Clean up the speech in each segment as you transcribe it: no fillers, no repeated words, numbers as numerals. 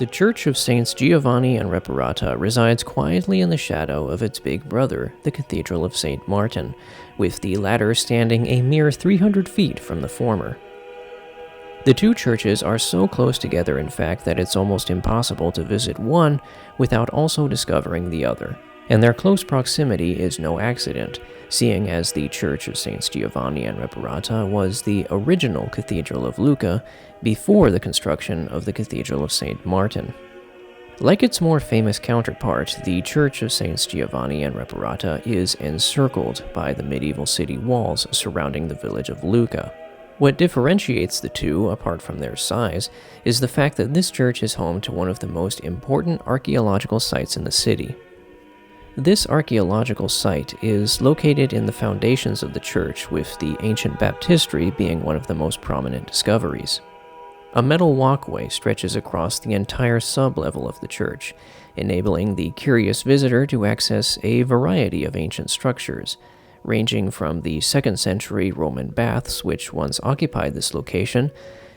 The Church of Saints Giovanni and Reparata resides quietly in the shadow of its big brother, the Cathedral of St. Martin, with the latter standing a mere 300 feet from the former. The two churches are so close together, in fact, that it's almost impossible to visit one without also discovering the other. And their close proximity is no accident, seeing as the Church of Saints Giovanni and Reparata was the original Cathedral of Lucca before the construction of the Cathedral of St. Martin. Like its more famous counterpart, the Church of Saints Giovanni and Reparata is encircled by the medieval city walls surrounding the village of Lucca. What differentiates the two, apart from their size, is the fact that this church is home to one of the most important archaeological sites in the city. This archaeological site is located in the foundations of the church, with the ancient baptistry being one of the most prominent discoveries. A metal walkway stretches across the entire sub-level of the church, enabling the curious visitor to access a variety of ancient structures, ranging from the 2nd century Roman baths, which once occupied this location,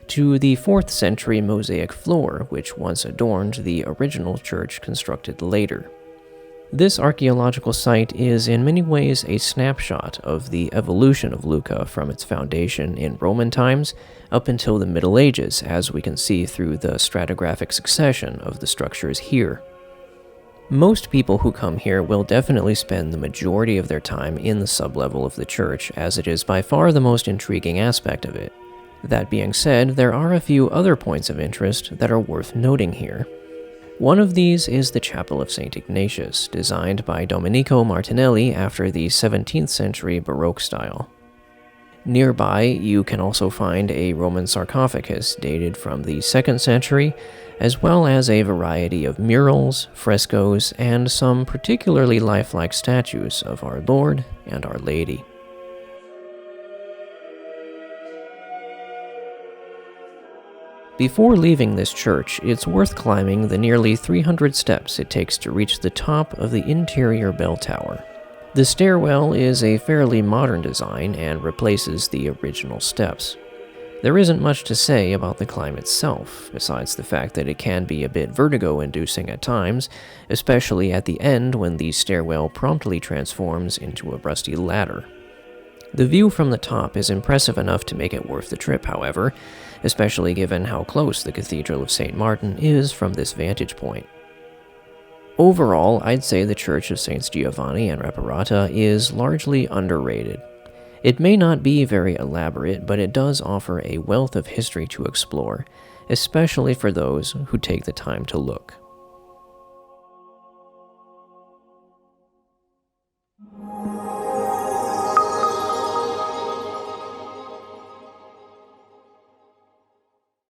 to the 4th century mosaic floor, which once adorned the original church constructed later. This archaeological site is in many ways a snapshot of the evolution of Lucca from its foundation in Roman times up until the Middle Ages, as we can see through the stratigraphic succession of the structures here. Most people who come here will definitely spend the majority of their time in the sublevel of the church, as it is by far the most intriguing aspect of it. That being said, there are a few other points of interest that are worth noting here. One of these is the Chapel of St. Ignatius, designed by Domenico Martinelli after the 17th century Baroque style. Nearby, you can also find a Roman sarcophagus dated from the 2nd century, as well as a variety of murals, frescoes, and some particularly lifelike statues of Our Lord and Our Lady. Before leaving this church, it's worth climbing the nearly 300 steps it takes to reach the top of the interior bell tower. The stairwell is a fairly modern design and replaces the original steps. There isn't much to say about the climb itself, besides the fact that it can be a bit vertigo-inducing at times, especially at the end when the stairwell promptly transforms into a rusty ladder. The view from the top is impressive enough to make it worth the trip, however, especially given how close the Cathedral of St. Martin is from this vantage point. Overall, I'd say the Church of Saints Giovanni and Reparata is largely underrated. It may not be very elaborate, but it does offer a wealth of history to explore, especially for those who take the time to look.